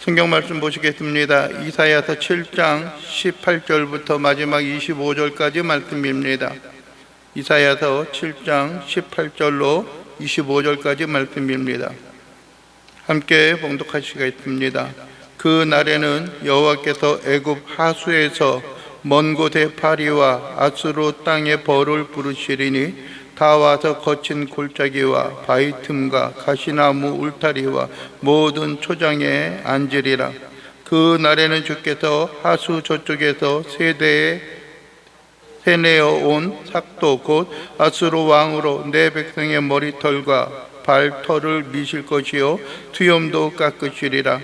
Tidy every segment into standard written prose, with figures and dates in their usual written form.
성경 말씀 보시겠습니다. 이사야서 7장 18절부터 마지막 25절까지 말씀입니다. 이사야서 7장 18절로 25절까지 말씀입니다. 함께 봉독하시겠습니다. 그 날에는 여호와께서 애굽 하수에서 먼 곳의 파리와 아수르 땅의 벌을 부르시리니 다 와서 거친 골짜기와 바위 틈과 가시나무 울타리와 모든 초장에 앉으리라. 그 날에는 주께서 하수 저쪽에서 세내어 온 삭도 곧 아수르 왕으로 내 백성의 머리털과 발털을 미실 것이요 투염도 깎으시리라.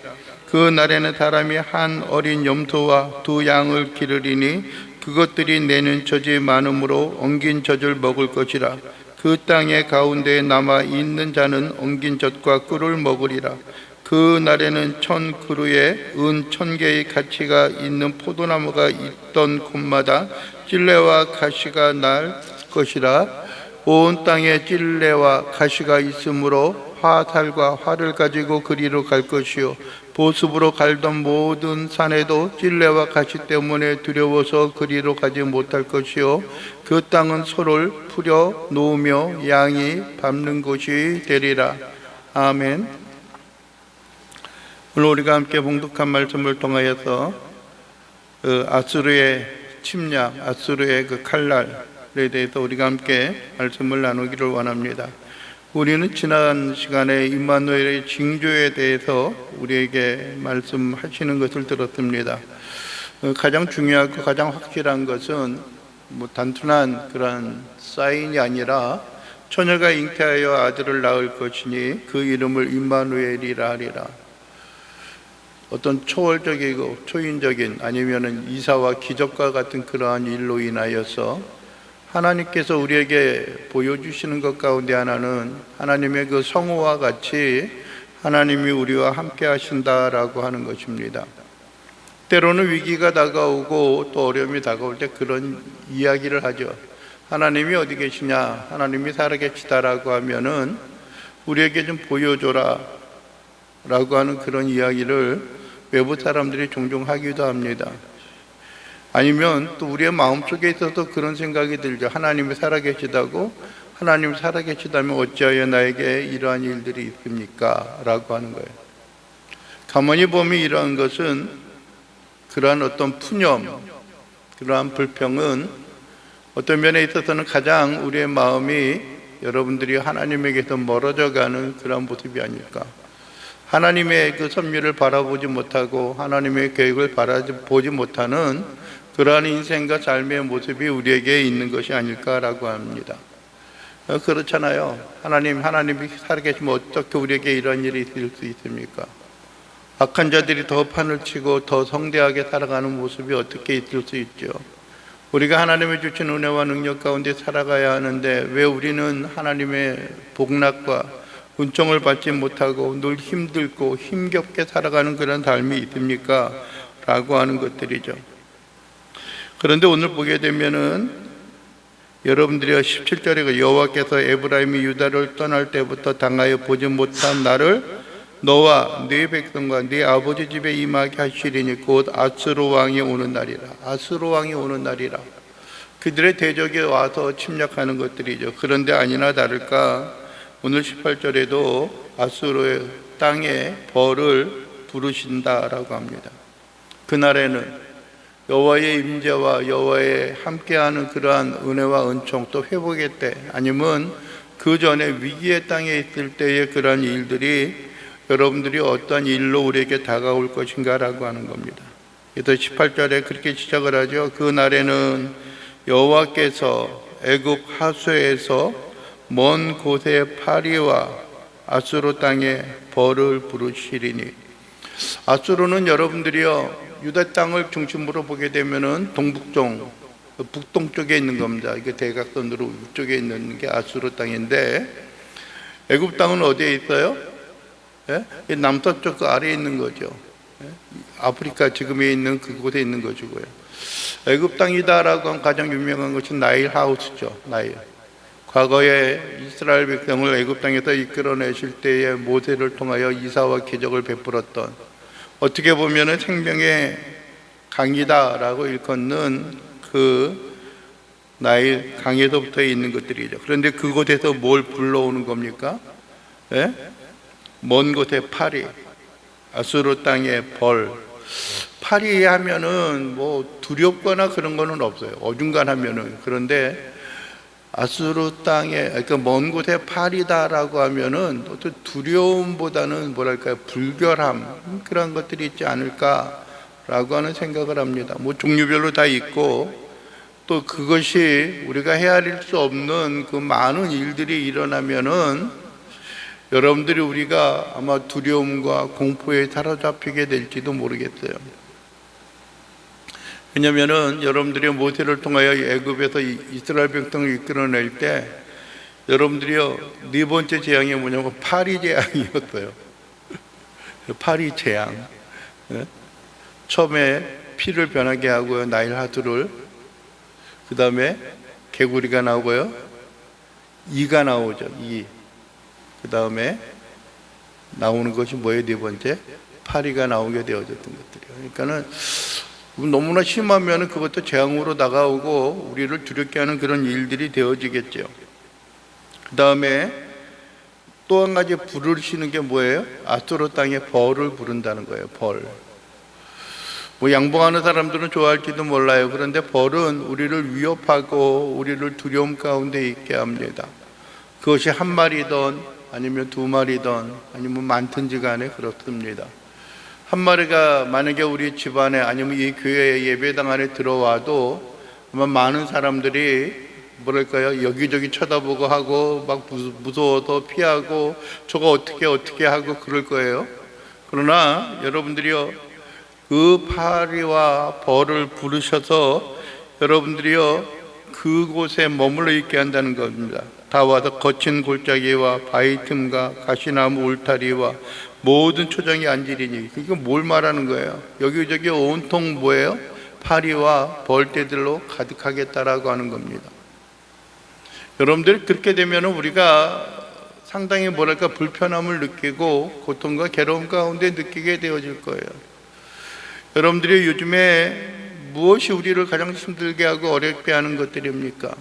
그 날에는 사람이 한 어린 염소와 두 양을 기르리니 그것들이 내는 젖이 많으므로 엉긴 젖을 먹을 것이라. 그 땅의 가운데에 남아 있는 자는 엉긴 젖과 꿀을 먹으리라. 그 날에는 1000그루에 은 1000개의 가치가 있는 포도나무가 있던 곳마다 찔레와 가시가 날 것이라. 온 땅에 찔레와 가시가 있으므로 화살과 활을 가지고 그리로 갈 것이요 보습으로 갈던 모든 산에도 찔레와 가시 때문에 두려워서 그리로 가지 못할 것이요 그 땅은 소를 풀여 놓으며 양이 밟는 곳이 되리라. 아멘. 오늘 우리가 함께 봉독한 말씀을 통하여서 아수르의 침략, 아수르의 그 칼날에 대해서 우리가 함께 말씀을 나누기를 원합니다. 우리는 지난 시간에 임마누엘의 징조에 대해서 우리에게 말씀하시는 것을 들었습니다. 가장 중요하고 가장 확실한 것은 단순한 그런 사인이 아니라 처녀가 잉태하여 아들을 낳을 것이니 그 이름을 임마누엘이라 하리라. 어떤 초월적이고 초인적인 아니면은 이사와 기적과 같은 그러한 일로 인하여서 하나님께서 우리에게 보여주시는 것 가운데 하나는 하나님의 그 성호와 같이 하나님이 우리와 함께 하신다라고 하는 것입니다. 때로는 위기가 다가오고 또 어려움이 다가올 때 그런 이야기를 하죠. 하나님이 어디 계시냐, 하나님이 살아계시다라고 하면은 우리에게 좀 보여줘라 라고 하는 그런 이야기를 외부 사람들이 종종 하기도 합니다. 아니면 또 우리의 마음속에 있어서 그런 생각이 들죠. 하나님이 살아계시다고, 하나님이 살아계시다면 어찌하여 나에게 이러한 일들이 있습니까? 라고 하는 거예요. 가만히 보면 이러한 것은 그러한 어떤 푸념, 그러한 불평은 어떤 면에 있어서는 가장 우리의 마음이 여러분들이 하나님에게서 멀어져 가는 그러한 모습이 아닐까. 하나님의 그 섭리를 바라보지 못하고 하나님의 계획을 바라보지 못하는 그러한 인생과 삶의 모습이 우리에게 있는 것이 아닐까라고 합니다. 그렇잖아요. 하나님이 살아계시면 어떻게 우리에게 이런 일이 있을 수 있습니까? 악한 자들이 더 판을 치고 더 성대하게 살아가는 모습이 어떻게 있을 수 있죠? 우리가 하나님의 주신 은혜와 능력 가운데 살아가야 하는데 왜 우리는 하나님의 복락과 은총을 받지 못하고 늘 힘들고 힘겹게 살아가는 그런 삶이 있습니까? 라고 하는 것들이죠. 그런데 오늘 보게 되면은 여러분들이 17절에 여호와께서 에브라임이 유다를 떠날 때부터 당하여 보지 못한 나를 너와 네 백성과 네 아버지 집에 임하게 하시리니 곧 아수르 왕이 오는 날이라. 아수르 왕이 오는 날이라. 그들의 대적에 와서 침략하는 것들이죠. 그런데 아니나 다를까 오늘 18절에도 아수르의 땅에 벌을 부르신다라고 합니다. 그날에는 여호와의 임재와 여호와의 함께하는 그러한 은혜와 은총 또 회복의 때 아니면 그 전에 위기의 땅에 있을 때의 그러한 일들이 여러분들이 어떤 일로 우리에게 다가올 것인가라고 하는 겁니다. 그래서 18절에 그렇게 시작을 하죠. 그 날에는 여호와께서 애굽 하수에서 먼 곳의 파리와 아수르 땅에 벌을 부르시리니. 아수르는 여러분들이요 유다 땅을 중심으로 보게 되면은 동북쪽, 북동쪽에 있는 겁니다. 이게 대각선으로 위쪽에 있는 게 아수르 땅인데 애굽 땅은 어디에 있어요? 예? 남서쪽 그 아래에 있는 거죠. 예? 아프리카 지금에 있는 그곳에 있는 것이고요. 애굽 땅이다라고 하면 가장 유명한 것이 나일 하우스죠. 나일. 과거에 이스라엘 백성을 애굽 땅에서 이끌어내실 때에 모세를 통하여 이사와 기적을 베풀었던 어떻게 보면은 생명의 강이다라고 일컫는 그 나일 강에서부터 있는 것들이죠. 그런데 그곳에서 뭘 불러오는 겁니까? 예? 먼 곳의 파리, 아수르 땅의 벌. 파리 하면은 뭐 두렵거나 그런 거는 없어요. 어중간하면은. 그런데 아수르 땅에, 그러니까 먼 곳의 파리다라고 하면은 어떤 두려움보다는 뭐랄까요, 불결함, 그런 것들이 있지 않을까라고 하는 생각을 합니다. 뭐 종류별로 다 있고, 또 그것이 우리가 헤아릴 수 없는 그 많은 일들이 일어나면은 여러분들이 우리가 아마 두려움과 공포에 사로잡히게 될지도 모르겠어요. 왜냐면은 여러분들이 모세를 통하여 애굽에서 이스라엘 백성을 이끌어낼 때 여러분들이요, 네 번째 재앙이 뭐냐면 파리 재앙이었어요. 파리 재앙. 처음에 피를 변하게 하고요, 나일 하수를. 그 다음에 개구리가 나오고요, 이가 나오죠, 이. 그 다음에 나오는 것이 뭐예요? 네 번째, 파리가 나오게 되어졌던 것들이에요. 그러니까는 너무나 심하면 그것도 재앙으로 다가오고 우리를 두렵게 하는 그런 일들이 되어지겠죠. 그 다음에 또 한 가지 부르시는 게 뭐예요? 아수르 땅에 벌을 부른다는 거예요. 벌. 뭐 양봉하는 사람들은 좋아할지도 몰라요. 그런데 벌은 우리를 위협하고 우리를 두려움 가운데 있게 합니다. 그것이 한 마리든 아니면 두 마리든 아니면 많든지 간에 그렇습니다. 한 마리가 만약에 우리 집안에 아니면 이 교회 예배당 안에 들어와도 아마 많은 사람들이 뭐랄까요, 여기저기 쳐다보고 하고 막 무서워서 피하고 저거 어떻게 하고 그럴 거예요. 그러나 여러분들이요, 그 파리와 벌을 부르셔서 여러분들이요, 그곳에 머물러 있게 한다는 겁니다. 다 와서 거친 골짜기와 바위 틈과 가시나무 울타리와 모든 초장이 앉으리니. 이거 뭘 말하는 거예요? 여기저기 온통 뭐예요? 파리와 벌떼들로 가득하겠다라고 하는 겁니다. 여러분들이 그렇게 되면 우리가 상당히 뭐랄까 불편함을 느끼고 고통과 괴로움 가운데 느끼게 되어질 거예요. 여러분들이 요즘에 무엇이 우리를 가장 힘들게 하고 어렵게 하는 것들입니까?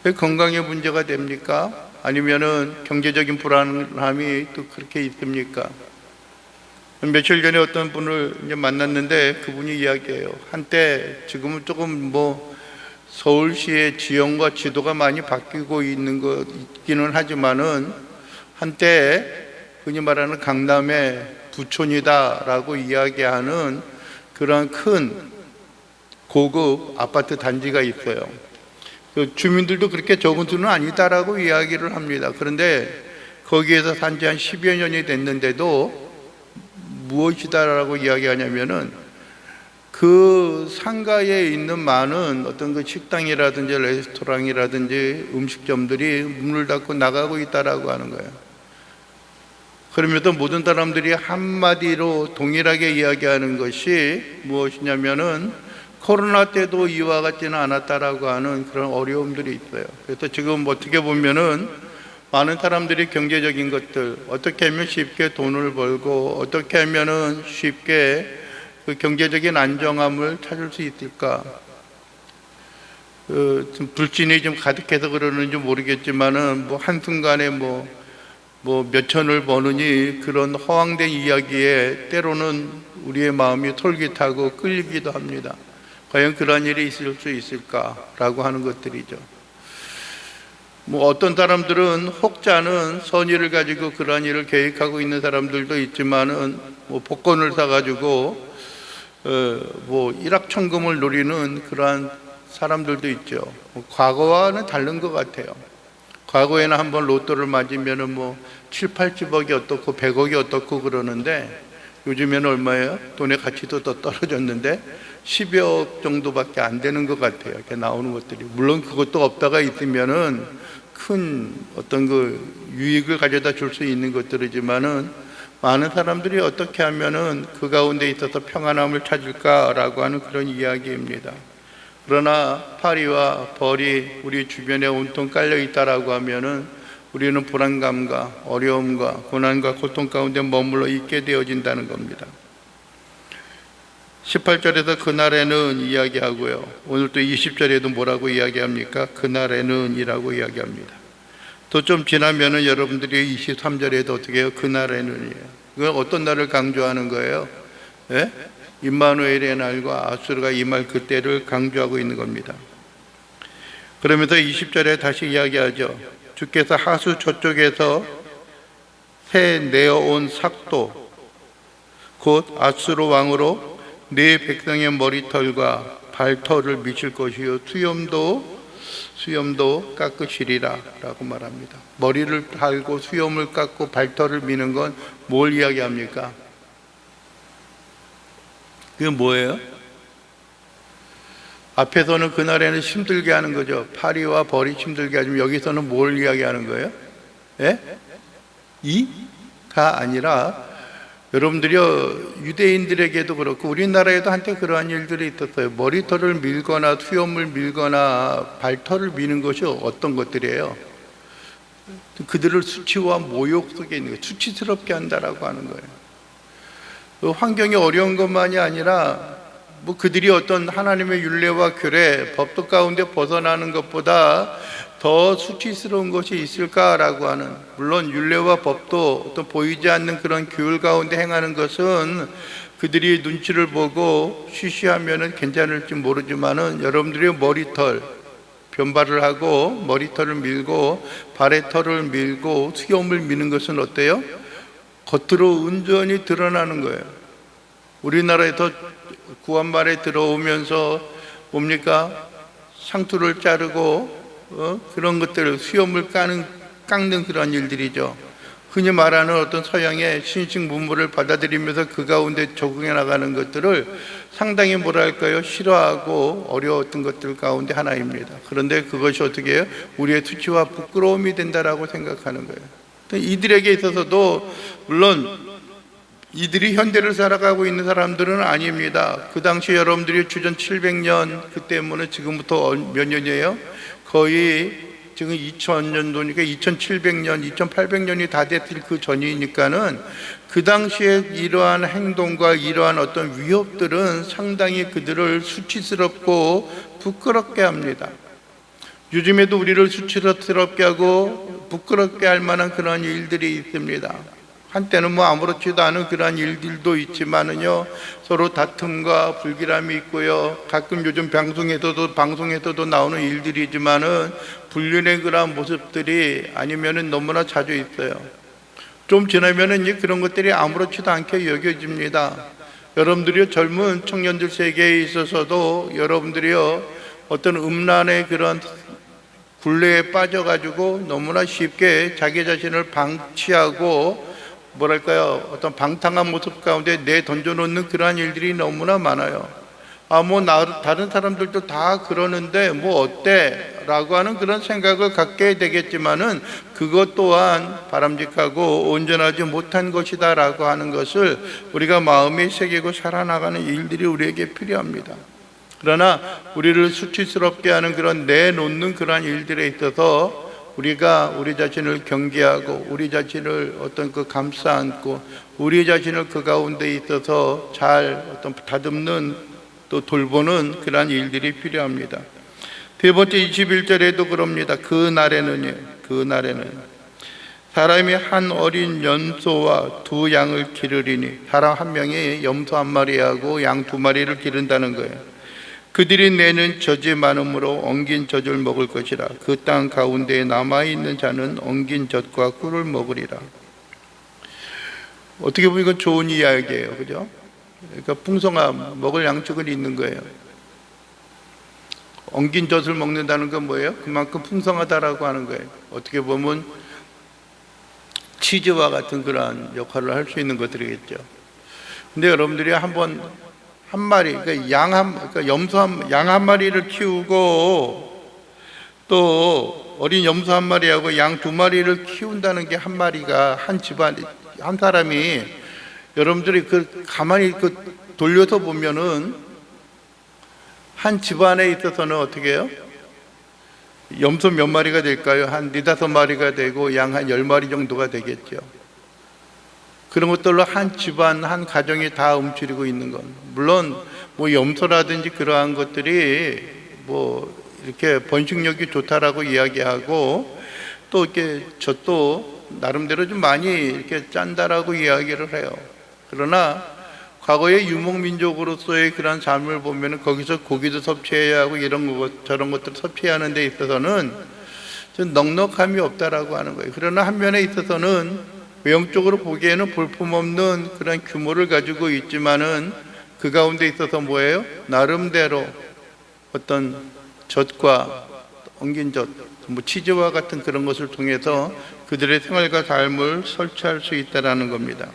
왜 건강에 문제가 됩니까? 아니면은 경제적인 불안함이 또 그렇게 있습니까? 며칠 전에 어떤 분을 이제 만났는데 그분이 이야기해요. 한때, 지금은 조금 뭐 서울시의 지형과 지도가 많이 바뀌고 있는 것 있기는 하지만은 한때 흔히 말하는 강남의 부촌이다라고 이야기하는 그런 큰 고급 아파트 단지가 있어요. 그 주민들도 그렇게 적은 수는 아니다라고 이야기를 합니다. 그런데 거기에서 산지 한 10여 년이 됐는데도 무엇이다라고 이야기하냐면은 그 상가에 있는 많은 어떤 그 식당이라든지 레스토랑이라든지 음식점들이 문을 닫고 나가고 있다라고 하는 거예요. 그러면서 모든 사람들이 한마디로 동일하게 이야기하는 것이 무엇이냐면은 코로나 때도 이와 같지는 않았다라고 하는 그런 어려움들이 있어요. 그래서 지금 어떻게 보면은 많은 사람들이 경제적인 것들, 어떻게 하면 쉽게 돈을 벌고 어떻게 하면은 쉽게 그 경제적인 안정함을 찾을 수 있을까? 좀 불신이 좀 가득해서 그러는지 모르겠지만은 뭐 한순간에 뭐 몇천을 버느니 그런 허황된 이야기에 때로는 우리의 마음이 솔깃하고 끌리기도 합니다. 과연 그런 일이 있을 수 있을까라고 하는 것들이죠. 뭐 어떤 사람들은 혹자는 선의를 가지고 그런 일을 계획하고 있는 사람들도 있지만은 뭐 복권을 사가지고 뭐 일확천금을 노리는 그러한 사람들도 있죠. 뭐 과거와는 다른 것 같아요. 과거에는 한번 로또를 맞으면은 뭐 7, 80억이 어떻고 100억이 어떻고 그러는데 요즘에는 얼마예요? 돈의 가치도 더 떨어졌는데 10억 정도밖에 안 되는 것 같아요. 이렇게 나오는 것들이. 물론 그것도 없다가 있으면은 큰 어떤 그 유익을 가져다 줄 수 있는 것들이지만은 많은 사람들이 어떻게 하면은 그 가운데 있어서 평안함을 찾을까라고 하는 그런 이야기입니다. 그러나 파리와 벌이 우리 주변에 온통 깔려 있다라고 하면은 우리는 불안감과 어려움과 고난과 고통 가운데 머물러 있게 되어진다는 겁니다. 18절에서 그날에는 이야기하고요. 오늘 또 20절에도 뭐라고 이야기합니까? 그날에는 이라고 이야기합니다. 또 좀 지나면은 여러분들이 23절에도 어떻게 해요? 그날에는이에요. 이건 어떤 날을 강조하는 거예요? 예? 임마누엘의 날과 아수르가 임할 그때를 강조하고 있는 겁니다. 그러면서 20절에 다시 이야기하죠. 주께서 하수 저쪽에서 새 내어온 삭도 곧 아수르 왕으로 네 백성의 머리털과 발털을 미칠 것이요 수염도 깎으시리라 라고 말합니다. 머리를 달고 수염을 깎고 발털을 미는 건 뭘 이야기합니까? 그게 뭐예요? 앞에서는 그날에는 힘들게 하는 거죠. 파리와 벌이 힘들게 하지만 여기서는 뭘 이야기하는 거예요? 예? 이가 아니라 여러분들이요, 유대인들에게도 그렇고 우리나라에도 한때 그러한 일들이 있었어요. 머리털을 밀거나 수염을 밀거나 발털을 미는 것이 어떤 것들이에요? 그들을 수치와 모욕 속에 있는 거예요. 수치스럽게 한다라고 하는 거예요. 환경이 어려운 것만이 아니라 뭐 그들이 어떤 하나님의 율례와 규례, 법도 가운데 벗어나는 것보다 더 수치스러운 것이 있을까라고 하는, 물론 율례와 법도 어떤 보이지 않는 그런 규율 가운데 행하는 것은 그들이 눈치를 보고 쉬쉬하면은 괜찮을지 모르지만은 여러분들의 머리털 변발을 하고 머리털을 밀고 발의 털을 밀고 수염을 미는 것은 어때요? 겉으로 온전히 드러나는 거예요. 우리나라에서 구한말에 들어오면서 뭡니까? 상투를 자르고 그런 것들, 수염을 깎는 그런 일들이죠. 흔히 말하는 어떤 서양의 신식 문물을 받아들이면서 그 가운데 적응해 나가는 것들을 상당히 뭐랄까요? 싫어하고 어려웠던 것들 가운데 하나입니다. 그런데 그것이 어떻게 해요? 우리의 수치와 부끄러움이 된다라고 생각하는 거예요. 이들에게 있어서도 물론 이들이 현대를 살아가고 있는 사람들은 아닙니다. 그 당시 여러분들이 주전 700년, 그때면은 지금부터 몇 년이에요? 거의 지금 2000년도니까 2700년, 2800년이 다 됐을 그 전이니까는 그 당시에 이러한 행동과 이러한 어떤 위협들은 상당히 그들을 수치스럽고 부끄럽게 합니다. 요즘에도 우리를 수치스럽게 하고 부끄럽게 할 만한 그런 일들이 있습니다. 한때는 뭐 아무렇지도 않은 그러한 일들도 있지만은요, 서로 다툼과 불길함이 있고요, 가끔 요즘 방송에서도 나오는 일들이지만은 불륜의 그러한 모습들이 아니면은 너무나 자주 있어요. 좀 지나면은 이제 그런 것들이 아무렇지도 않게 여겨집니다. 여러분들이 젊은 청년들 세계에 있어서도 여러분들이요, 어떤 음란의 그런 굴레에 빠져가지고 너무나 쉽게 자기 자신을 방치하고 뭐랄까요, 어떤 방탕한 모습 가운데 내던져놓는 그러한 일들이 너무나 많아요. 다른 사람들도 다 그러는데 뭐 어때? 라고 하는 그런 생각을 갖게 되겠지만은 그것 또한 바람직하고 온전하지 못한 것이다 라고 하는 것을 우리가 마음에 새기고 살아나가는 일들이 우리에게 필요합니다. 그러나 우리를 수치스럽게 하는 그런 내놓는 그러한 일들에 있어서 우리가 우리 자신을 경계하고 우리 자신을 어떤 그 감싸 안고 우리 자신을 그 가운데 있어서 잘 어떤 다듬는 또 돌보는 그러한 일들이 필요합니다. 세 번째 21절에도 그럽니다. 그날에는 사람이 한 어린 염소와 두 양을 기르리니, 사람 한 명이 염소 한 마리하고 양 두 마리를 기른다는 거예요. 그들이 내는 젖이 많음으로 엉긴 젖을 먹을 것이라. 그 땅 가운데에 남아있는 자는 엉긴 젖과 꿀을 먹으리라. 어떻게 보면 이건 좋은 이야기예요, 그죠? 그러니까 풍성함, 먹을 양쪽은 있는 거예요. 엉긴 젖을 먹는다는 건 뭐예요? 그만큼 풍성하다라고 하는 거예요. 어떻게 보면 치즈와 같은 그러한 역할을 할 수 있는 것들이겠죠. 근데 여러분들이 한번 한 마리, 그러니까 양 한 마리를 키우고 또 어린 염소 한 마리하고 양 두 마리를 키운다는 게 한 마리가 한 집안, 한 사람이 여러분들이 가만히 돌려서 보면은 한 집안에 있어서는 어떻게 해요? 염소 몇 마리가 될까요? 한 4-5마리가 되고 양 한 10마리 정도가 되겠죠. 그런 것들로 한 집안, 한 가정이 다 움츠리고 있는 건, 물론 뭐 염소라든지 그러한 것들이 뭐 이렇게 번식력이 좋다라고 이야기하고, 또 이렇게 젖도 나름대로 좀 많이 이렇게 짠다라고 이야기를 해요. 그러나 과거의 유목민족으로서의 그런 삶을 보면 거기서 고기도 섭취해야 하고 이런 것 저런 것들 섭취하는 데 있어서는 좀 넉넉함이 없다라고 하는 거예요. 그러나 한 면에 있어서는 외형적으로 보기에는 볼품없는 그런 규모를 가지고 있지만은 그 가운데 있어서 뭐예요? 나름대로 어떤 젖과 엉긴 젖, 뭐 치즈와 같은 그런 것을 통해서 그들의 생활과 삶을 설치할 수 있다라는 겁니다.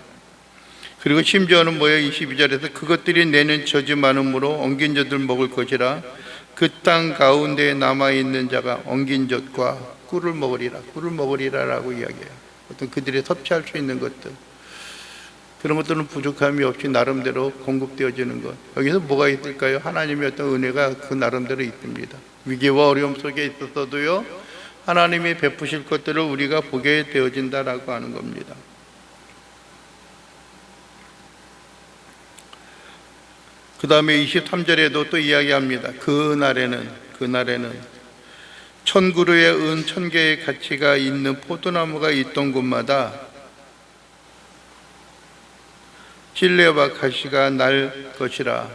그리고 심지어는 뭐예요? 22절에서 그것들이 내는 젖이 많음으로 엉긴 젖을 먹을 것이라 그 땅 가운데에 남아있는 자가 엉긴 젖과 꿀을 먹으리라라고 이야기해요. 어떤 그들이 섭취할 수 있는 것들, 그런 것들은 부족함이 없이 나름대로 공급되어지는 것. 여기서 뭐가 있을까요? 하나님의 어떤 은혜가 그 나름대로 있습니다. 위기와 어려움 속에 있어서도요, 하나님이 베푸실 것들을 우리가 보게 되어진다라고 하는 겁니다. 그 다음에 23절에도 또 이야기합니다. 그날에는 천그루의 은 1000개의 가치가 있는 포도나무가 있던 곳마다 찔레와 가시가 날 것이라.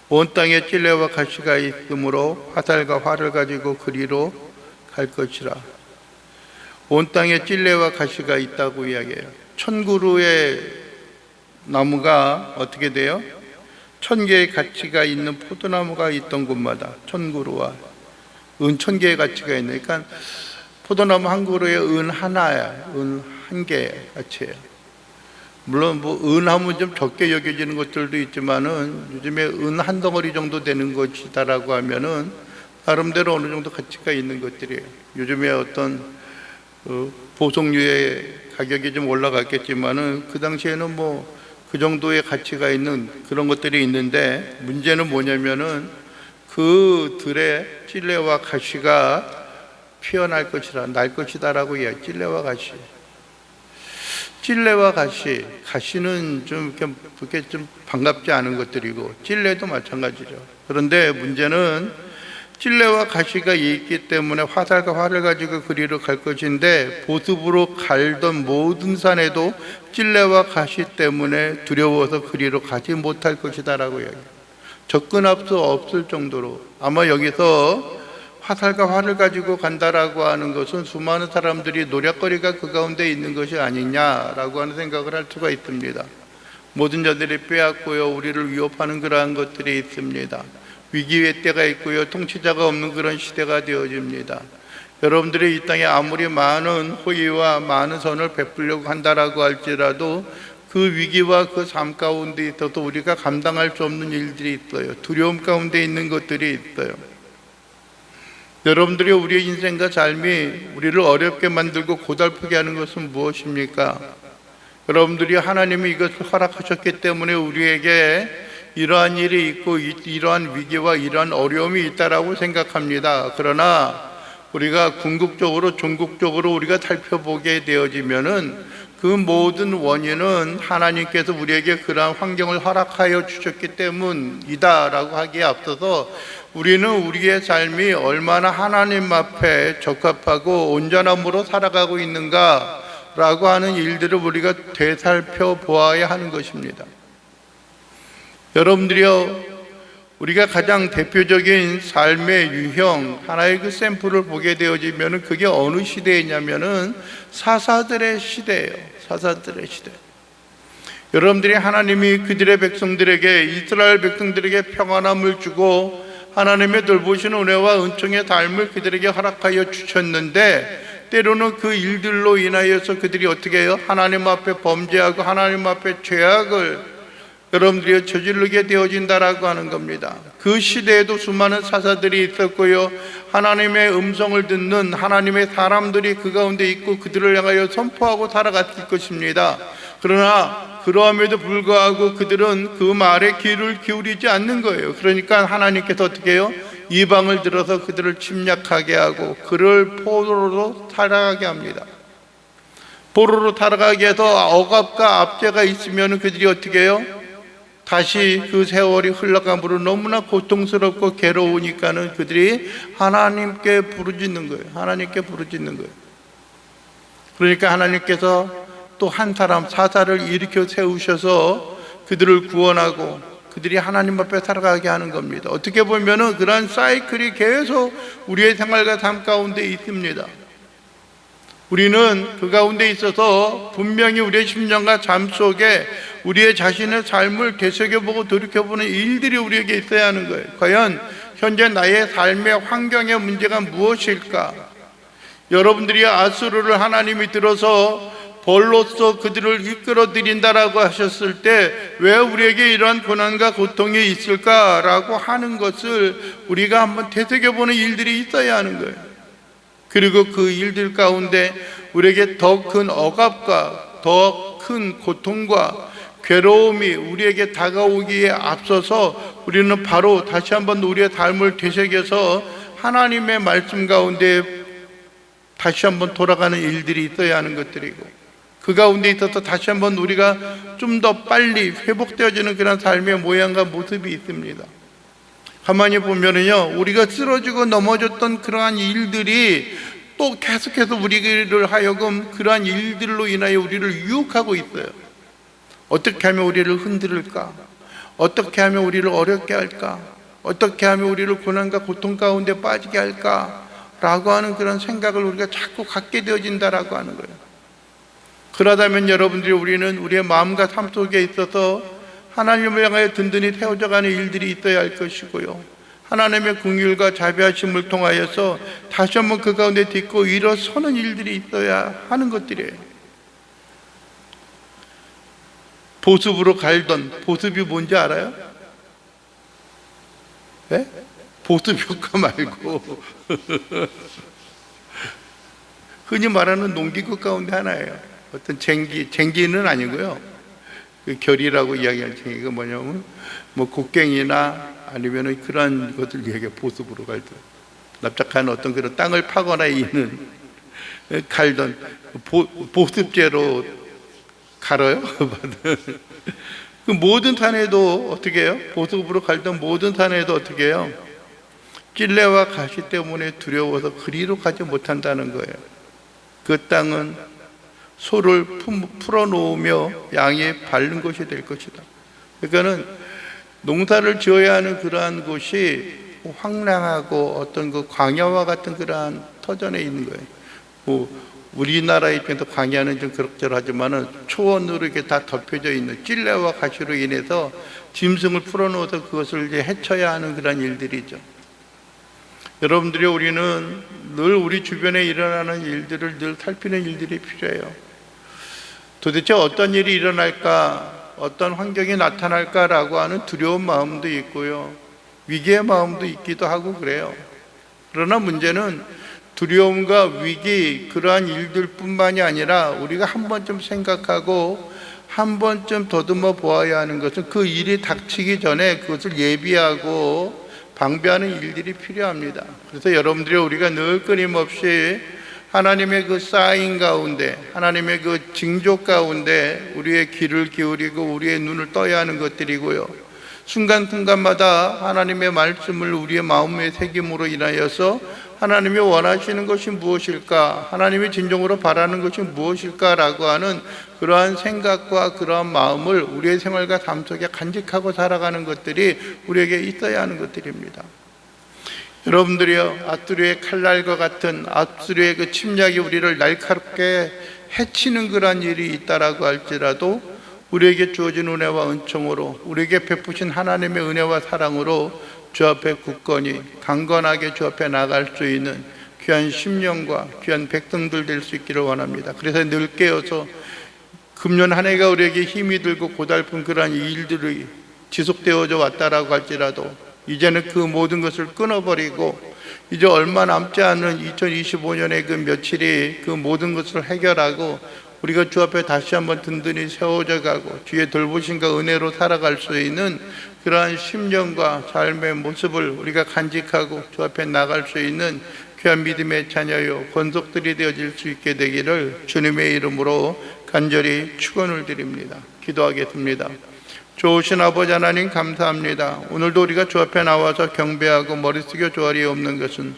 온 땅에 찔레와 가시가 있으므로 화살과 활을 가지고 그리로 갈 것이라. 온 땅에 찔레와 가시가 있다고 이야기해요. 천그루의 나무가 어떻게 돼요? 1000개의 가치가 있는 포도나무가 있던 곳마다 천그루와 은 1000개의 가치가 있는, 그러니까 포도나무 한 그루에 은 하나야, 은 한 개의 가치예요. 물론 뭐 은하면 좀 적게 여겨지는 것들도 있지만은 요즘에 은 한 덩어리 정도 되는 것이다라고 하면은 나름대로 어느 정도 가치가 있는 것들이에요. 요즘에 어떤 보석류의 가격이 좀 올라갔겠지만은 그 당시에는 뭐 그 정도의 가치가 있는 그런 것들이 있는데, 문제는 뭐냐면은 그들의 찔레와 가시가 피어날 것이라, 날 것이다라고 이야기. 찔레와 가시는 좀 그렇게 좀 반갑지 않은 것들이고, 찔레도 마찬가지죠. 그런데 문제는 찔레와 가시가 있기 때문에 화살과 활을 가지고 그리로 갈 것인데, 보습으로 갈던 모든 산에도 찔레와 가시 때문에 두려워서 그리로 가지 못할 것이다라고 이야기해요. 접근할 수 없을 정도로. 아마 여기서 화살과 활을 가지고 간다라고 하는 것은 수많은 사람들이 노략거리가 그 가운데 있는 것이 아니냐라고 하는 생각을 할 수가 있습니다. 모든 자들이 빼앗고요, 우리를 위협하는 그러한 것들이 있습니다. 위기의 때가 있고요, 통치자가 없는 그런 시대가 되어집니다. 여러분들이 이 땅에 아무리 많은 호의와 많은 선을 베풀려고 한다라고 할지라도 그 위기와 그 삶 가운데 있어서 우리가 감당할 수 없는 일들이 있어요. 두려움 가운데 있는 것들이 있어요. 여러분들이 우리의 인생과 삶이 우리를 어렵게 만들고 고달프게 하는 것은 무엇입니까? 여러분들이 하나님이 이것을 허락하셨기 때문에 우리에게 이러한 일이 있고 이러한 위기와 이러한 어려움이 있다라고 생각합니다. 그러나 우리가 궁극적으로 종국적으로 우리가 살펴보게 되어지면은 그 모든 원인은 하나님께서 우리에게 그러한 환경을 허락하여 주셨기 때문이다라고 하기에 앞서서 우리는 우리의 삶이 얼마나 하나님 앞에 적합하고 온전함으로 살아가고 있는가라고 하는 일들을 우리가 되살펴 보아야 하는 것입니다. 여러분들이요, 우리가 가장 대표적인 삶의 유형, 하나의 그 샘플을 보게 되어지면 그게 어느 시대이냐면은 사사들의 시대예요. 사사들의 시대. 여러분들이 하나님이 그들의 백성들에게, 이스라엘 백성들에게 평안함을 주고 하나님의 돌보시는 은혜와 은총의 삶을 그들에게 허락하여 주셨는데, 때로는 그 일들로 인하여서 그들이 어떻게 해요? 하나님 앞에 범죄하고 하나님 앞에 죄악을 여러분들이 저지르게 되어진다라고 하는 겁니다. 그 시대에도 수많은 사사들이 있었고요, 하나님의 음성을 듣는 하나님의 사람들이 그 가운데 있고 그들을 향하여 선포하고 살아갔을 것입니다. 그러나 그러함에도 불구하고 그들은 그 말에 귀를 기울이지 않는 거예요. 그러니까 하나님께서 어떻게 해요? 이방을 들어서 그들을 침략하게 하고 그를 포로로 살아가게 합니다. 포로로 살아가게 해서 억압과 압제가 있으면 그들이 어떻게 해요? 다시 그 세월이 흘러감으로 너무나 고통스럽고 괴로우니까는 그들이 하나님께 부르짖는 거예요. 하나님께 부르짖는 거예요. 그러니까 하나님께서 또 한 사람 사사를 일으켜 세우셔서 그들을 구원하고 그들이 하나님 앞에 살아가게 하는 겁니다. 어떻게 보면은 그러한 사이클이 계속 우리의 생활과 삶 가운데 있습니다. 우리는 그 가운데 있어서 분명히 우리의 심령과 삶 속에 우리의 자신의 삶을 되새겨보고 돌이켜보는 일들이 우리에게 있어야 하는 거예요. 과연 현재 나의 삶의 환경의 문제가 무엇일까? 여러분들이 아수르를 하나님이 들어서 벌로서 그들을 이끌어 드린다라고 하셨을 때 왜 우리에게 이러한 고난과 고통이 있을까라고 하는 것을 우리가 한번 되새겨보는 일들이 있어야 하는 거예요. 그리고 그 일들 가운데 우리에게 더 큰 억압과 더 큰 고통과 괴로움이 우리에게 다가오기에 앞서서 우리는 바로 다시 한번 우리의 삶을 되새겨서 하나님의 말씀 가운데 다시 한번 돌아가는 일들이 있어야 하는 것들이고, 그 가운데 있어서 다시 한번 우리가 좀 더 빨리 회복되어지는 그런 삶의 모양과 모습이 있습니다. 가만히 보면은요, 우리가 쓰러지고 넘어졌던 그러한 일들이 또 계속해서 우리를 하여금 그러한 일들로 인하여 우리를 유혹하고 있어요. 어떻게 하면 우리를 흔들을까? 어떻게 하면 우리를 어렵게 할까? 어떻게 하면 우리를 고난과 고통 가운데 빠지게 할까? 라고 하는 그런 생각을 우리가 자꾸 갖게 되어진다라고 하는 거예요. 그러다면 여러분들이 우리는 우리의 마음과 삶 속에 있어서 하나님을 향하여 든든히 세워져가는 일들이 있어야 할 것이고요, 하나님의 긍휼과 자비하심을 통하여서 다시 한번 그 가운데 딛고 일어서는 일들이 있어야 하는 것들이에요. 보습으로 갈던, 보습이 뭔지 알아요? 네? 보습 효과 말고 흔히 말하는 농기구 가운데 하나예요. 어떤 쟁기는 아니고요, 그 결이라고 이야기할 쟁기가 뭐냐면 뭐 곡괭이나 아니면 그런 것들 얘기해. 보습으로 갈던, 납작한 어떤 그런 땅을 파거나 이는 갈던 보습제로 갈아요. 그 모든 산에도 어떻게 해요? 보습으로 갈던 모든 산에도 어떻게 해요? 찔레와 가시 때문에 두려워서 그리로 가지 못한다는 거예요. 그 땅은 소를 풀어놓으며 양이 밟는 것이 될 것이다. 그러니까는 농사를 지어야 하는 그러한 곳이 황량하고 어떤 그 광야와 같은 그러한 터전에 있는 거예요. 뭐 우리나라의 입장에서 광야는 좀 그럭저럭하지만은 초원으로 이렇게 다 덮여져 있는 찔레와 가시로 인해서 짐승을 풀어놓아서 그것을 이제 헤쳐야 하는 그런 일들이죠. 여러분들이 우리는 늘 우리 주변에 일어나는 일들을 늘 살피는 일들이 필요해요. 도대체 어떤 일이 일어날까, 어떤 환경이 나타날까라고 하는 두려운 마음도 있고요, 위기의 마음도 있기도 하고 그래요. 그러나 문제는 두려움과 위기, 그러한 일들 뿐만이 아니라 우리가 한 번쯤 생각하고 한 번쯤 더듬어 보아야 하는 것은 그 일이 닥치기 전에 그것을 예비하고 방비하는 일들이 필요합니다. 그래서 여러분들이 우리가 늘 끊임없이 하나님의 그 사인 가운데, 하나님의 그 징조 가운데 우리의 귀를 기울이고 우리의 눈을 떠야 하는 것들이고요, 순간순간마다 하나님의 말씀을 우리의 마음에 새김으로 인하여서 하나님이 원하시는 것이 무엇일까, 하나님이 진정으로 바라는 것이 무엇일까라고 하는 그러한 생각과 그러한 마음을 우리의 생활과 삶 속에 간직하고 살아가는 것들이 우리에게 있어야 하는 것들입니다. 여러분들이요, 아수르의 칼날과 같은 아수르의 그 침략이 우리를 날카롭게 해치는 그러한 일이 있다라고 할지라도 우리에게 주어진 은혜와 은총으로, 우리에게 베푸신 하나님의 은혜와 사랑으로 주 앞에 굳건히 강건하게 주 앞에 나갈 수 있는 귀한 심령과 귀한 백성들 될 수 있기를 원합니다. 그래서 늘 깨어서 금년 한 해가 우리에게 힘이 들고 고달픈 그러한 일들이 지속되어져 왔다라고 할지라도 이제는 그 모든 것을 끊어버리고 이제 얼마 남지 않은 2025년의 그 며칠이 그 모든 것을 해결하고 우리가 주 앞에 다시 한번 든든히 세워져 가고 주의 돌보심과 은혜로 살아갈 수 있는 그러한 심령과 삶의 모습을 우리가 간직하고 주 앞에 나갈 수 있는 귀한 믿음의 자녀요 권속들이 되어질 수 있게 되기를 주님의 이름으로 간절히 축원을 드립니다. 기도하겠습니다. 좋으신 아버지 하나님 감사합니다. 오늘도 우리가 주 앞에 나와서 경배하고 머리 숙여 조아리 없는 것은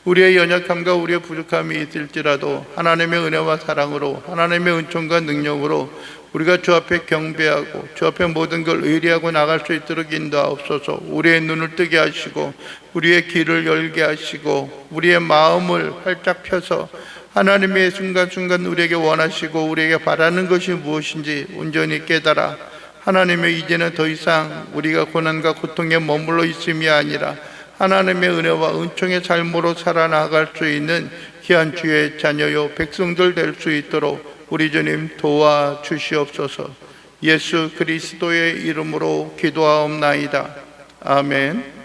우리의 연약함과 우리의 부족함이 있을지라도 하나님의 은혜와 사랑으로, 하나님의 은총과 능력으로 우리가 주 앞에 경배하고 주 앞에 모든 걸 의리하고 나갈 수 있도록 인도하옵소서. 우리의 눈을 뜨게 하시고 우리의 귀를 열게 하시고 우리의 마음을 활짝 펴서 하나님의 순간순간 우리에게 원하시고 우리에게 바라는 것이 무엇인지 온전히 깨달아 하나님의 이제는 더 이상 우리가 고난과 고통에 머물러 있음이 아니라 하나님의 은혜와 은총의 삶으로 살아나갈 수 있는 귀한 주의 자녀요 백성들 될 수 있도록 우리 주님 도와주시옵소서. 예수 그리스도의 이름으로 기도하옵나이다. 아멘.